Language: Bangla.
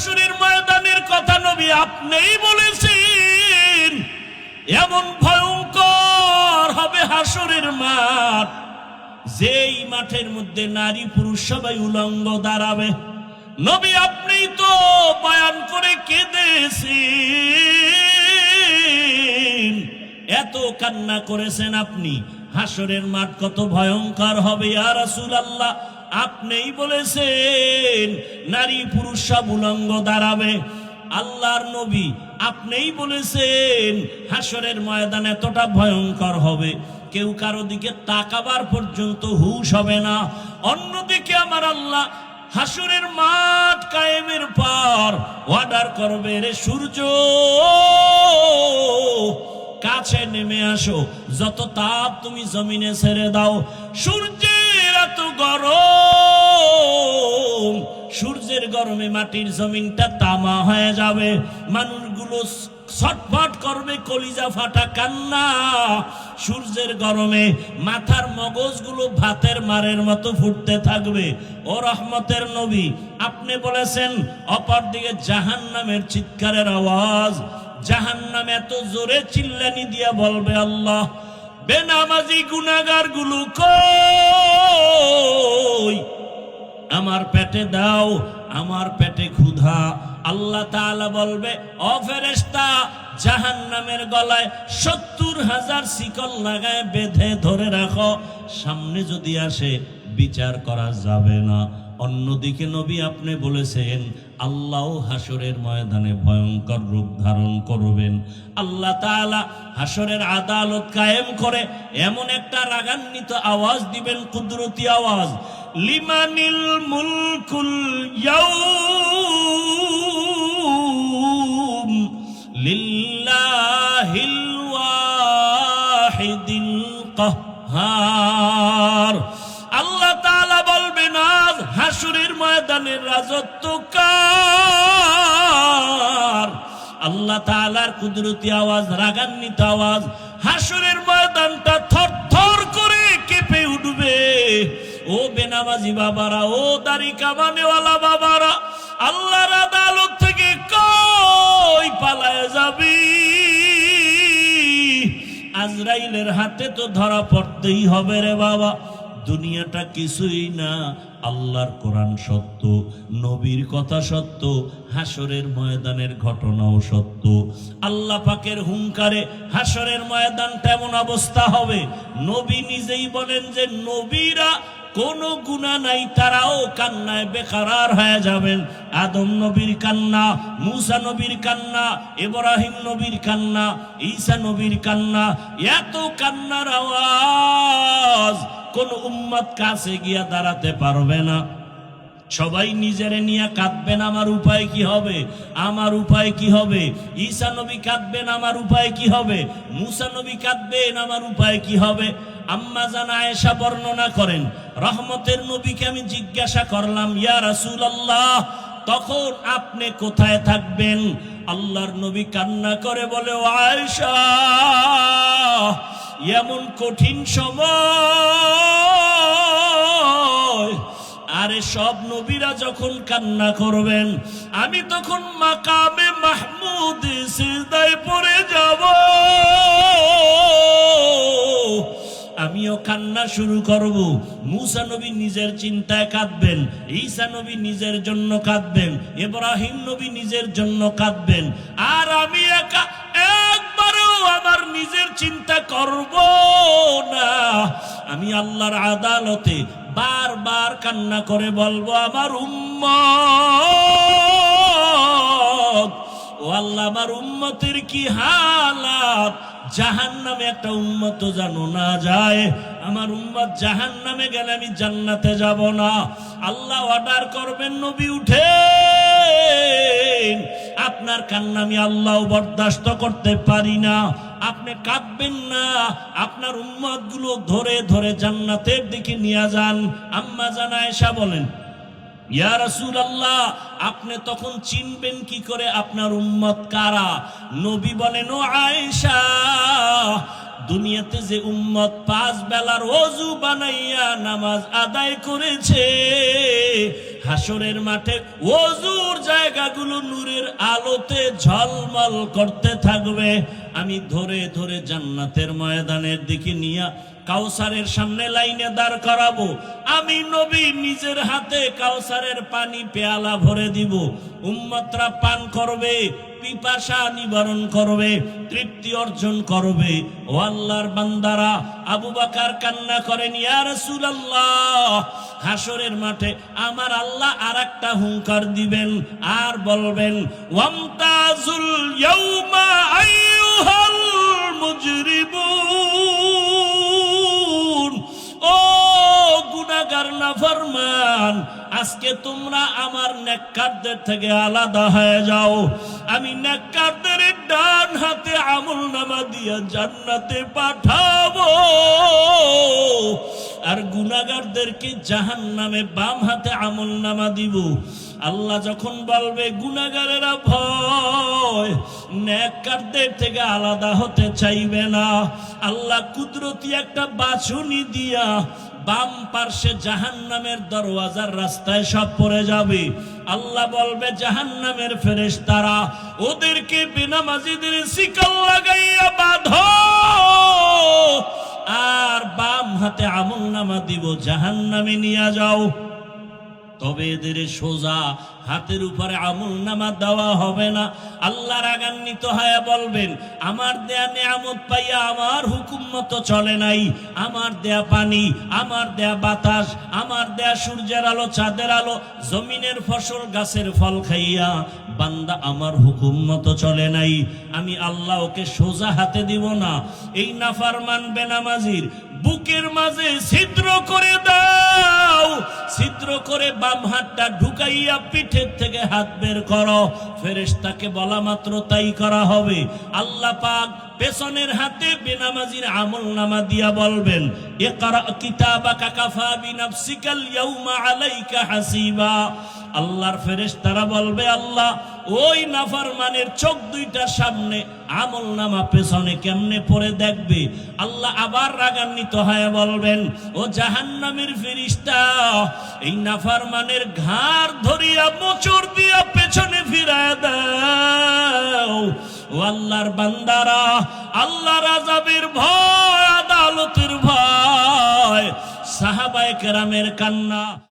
হাসরের ময়দানের কথা নবী আপনিই বলেছেন। এমন ভয়ঙ্কর হবে হাসরের মাঠ, যেই মাঠের মধ্যে নারী পুরুষ সবাই উলঙ্গ দাঁড়াবে। নবী আপনিই তো বয়ান করে কেঁদেছেন, এত কান্না করেছেন আপনি। হাসরের মাঠ কত ভয়ঙ্কর হবে ইয়া রাসূলুল্লাহ, আপনিই বলেছেন নারী পুরুষ সব উলঙ্গ দাঁড়াবে। আল্লাহর নবী আপনিই বলেছেন হাসরের ময়দান এতটা ভয়ঙ্কর হবে, কেউ কারো দিকে তাকাবার পর্যন্ত হুঁশ হবে না। অন্যদিকে আমার আল্লাহ হাসরের মাঠ কায়েমের পর অর্ডার করবে, রে সূর্য কাছে নেমে আসো, যত তাপ তুমি জমিনে ছেড়ে দাও। সূর্যের এত গরম, সূর্যের গরমে মাটির জমিনটা তামা হয়ে যাবে, মানুষগুলো ছটফট করবে, কলিজা ফাটা কান্না। সূর্যের গরমে মাথার মগজগুলো ভাতের মারের মতো ফুটতে থাকবে। ও রহমতের নবী আপনি বলেছেন, অপরদিকে জাহান্নামের চিৎকারের আওয়াজ, জাহান্নাম এত জোরে চিল্লানি দিয়া বলবে, আল্লাহ বেনামাজি গুনাহগার গুলো কই, আমার পেটে দাও, আমার পেটে ক্ষুধা। আল্লাহ তাআলা বলবে, ও ফেরেশতা জাহান্নামের গলায় ৭০,০০০ শিকল লাগায় বেঁধে ধরে রাখো, সামনে যদি আসে বিচার করা যাবে না। অন্যদিকে নবী আপনি বলেছেন আল্লাহ হাসরের ময়দানে ভয়ঙ্কর রূপ ধারণ করবেন। আল্লাহ তাআলা হাসরের আদালত কায়েম করে এমন একটা রাগান্বিত আওয়াজ দিবেন, কুদরতি আওয়াজ, লিমানিল মুলকুল ইয়াউম লিল্লাহিল ওয়াহিদিল কাহ্হার। আল্লাহ তাআলা বলবেন আজ হাসরের ময়দানের রাজত্ব কার? আল্লাহ তাআলার কুদরতি আওয়াজ, রাগান্বিত আওয়াজ, হাসরের ময়দানটা থরথর করে কেঁপে উঠবে। ও বেনামাজি বাবারা, ও দাড়ি কামানেওয়ালা বাবারা, আল্লাহর আদালত থেকে কই পালায় যাবি? আজরাইলের হাতে তো ধরা পড়তেই হবে রে বাবা। দুনিয়াটা কিছুই না, আল্লাহর কোরআন সত্য, নবীর কথা সত্য, হাসরের ময়দানের ঘটনাও সত্য। আল্লাহ পাকের হুঙ্কারে হাসরের ময়দান তেমন অবস্থা হবে। নবী নিজেই বলেন যে নবীরা কোনো গুনাহ নাই, তারাও কান্নায় বেকারার হয়ে যাবেন। আদম নবীর কান্না, মূসা নবীর কান্না, ইব্রাহিম নবীর কান্না, ঈসা নবীর কান্না, এত কান্নার আওয়াজ কোন উম্মত কাছে গিয়া দাঁড়াতে পারবে না। সবাই নিজেরে নিয়ে কাঁদবেন, আমার উপায় কি হবে, আমার উপায় কি হবে। ঈসা নবী কাঁদবেন, আমার উপায় কি হবে। মূসা নবী কাঁদবেন, আমার উপায় কি হবে। আম্মা জান আয়েশা বর্ণনা করেন, রহমতের নবীকে আমি জিজ্ঞাসা করলাম, ইয়া রাসূলুল্লাহ তখন আপনি কোথায় থাকবেন? আল্লাহর নবী কান্না করে বলে, ও আয়েশা এমন কঠিন সময়, আরে সব নবীরা যখন কান্না করবেন, আমি তখন মাকামে মাহমুদ সিজদায় পড়ে যাব, আমিও কান্না শুরু করব। মূসা নবী নিজের চিন্তায় কাঁদবেন, ঈসা নবী নিজের জন্য কাঁদবেন, ইব্রাহিম নবী নিজের জন্য কাঁদবেন, আর আমি একা একবারও আমার নিজের চিন্তা করব না। আমি আল্লাহর আদালতে বারবার কান্না করে বলবো, আমার উম্মত, ও আল্লাহ আমার উম্মতের কি হালাত। জাহান্নামে একটা উম্মত জানো না যায়, আমার উম্মত জাহান্নামে গেলে আমি জান্নাতে যাব না। আল্লাহ অর্ডার করবেন, নবী উঠেন, আপনার কান্না আমি আল্লাহ বরদাস্ত করতে পারি না, আপনি কাঁদবেন না, আপনার উম্মত গুলো ধরে ধরে জান্নাতের দিকে নিয়ে যান। আম্মা জান আয়েশা বলেন, ইয়া রাসূলুল্লাহ আপনি তখন চিনবেন কি করে আপনার উম্মত কারা? নবী বলেন, ও আয়েশা দুনিয়াতে যে উম্মত 5 বেলার ওযু বানাইয়া নামাজ আদায় করেছে, হাসরের মাঠে ওযুর জায়গাগুলো আলোতে ঝলমল করতে থাকবে। আমি ধরে ধরে জান্নাতের ময়দানের দিকে নিয়ে কাউসারের সামনে লাইনে দাঁড় করাবো। আমি নবী নিজের হাতে কাউসারের পানি পেয়ালা ভরে দিব। উম্মতরা পান করবে, পিপাসা নিবারণ করবে, তৃপ্তি অর্জন করবে। ও আল্লাহর বান্দারা, আবু বকর কান্না করেন, ইয়া রাসূলুল্লাহ, হাসরের মাঠে আমার আল্লাহ আরেকটা হুঙ্কার দিবেন আর বলবেন, ওয়ামতাজুল ইয়াউমা আইয়ুহাল মুজরিমুন, ও গুনাহগার নাফরমান, আজকে তোমরা আমার নেককারদের থেকে আলাদা হয়ে যাও। আমি নেককারদের ডান হাতে আমলনামা দিয়া জান্নাতে পাঠাবো, আর গুনাহগারদেরকে জাহান্নামে বাম হাতে আমলনামা দিব। আল্লাহ যখন বলবে গুনাহগারেরা ভয়, নেককারদের থেকে আলাদা হতে চাইবে না, আল্লাহ কুদরতি একটা বাছুনি দিয়া বাম পার্শ্বে জাহান্নামের দরওয়াজার রাস্তায় সব পড়ে যাবে। আল্লাহ বলবে জাহান্নামের ফেরেশতারা, ওদেরকে বেনামাজিদের শিকল লাগাইয়া বাঁধো, আর বাম হাতে আমলনামা দিব, জাহান্নামে নিয়ে যাও। তবে এদের সোজা হাতের উপরে আমলনামা দেওয়া হবে না। আল্লাহ রাগান্বিত হয়ে বলবেন, আমার দেয়া নিয়ামত পাইয়া আমার হুকুম মতো চলে নাই, আমার দেয়া পানি, আমার দেয়া বাতাস, আমার দেয়া সূর্যের আলো, চাঁদের আলো, জমিনের ফসল, গাছের ফল খাইয়া বান্দা আমার হুকুম মতো চলে নাই, আমি আল্লাহ ওকে সোজা হাতে দিব না। এই নাফরমান বেনামাজির বুকের মাঝে ছিদ্র করে দাও, ছিদ্র করে বাম হাতটা ঢুকাইয়া পিঠের থেকে হাত বের করো। ফেরেশতাকে বলা মাত্র তাই করা হবে। আল্লাহ পাক পেছনের হাতে বেনামাজির আমলনামা দিয়া বলবেন, ইকরা কিতাবাকা কাফা বিনাফসিকাল ইয়াউমা আলাইকা হাসিবা। আল্লাহর ফেরেশতারা বলবে, আল্লাহ ওই নাফরমানের চোখ দুইটার সামনে আমলনামা পেছনে কেমনে পড়ে দেখবে। আল্লাহ আবার রাগান্বিত হয়ে বলবেন, ও জাহান্নামের ফেরেশতা, এই নাফরমানের ঘাড় ধরিয়া মোচড় দিয়া পেছনে ফিরায় দাও। ও আল্লাহর বান্দারা, আল্লাহর আযাবের ভয়, আদালতের ভয়, সাহাবায়ে কেরামের কান্না।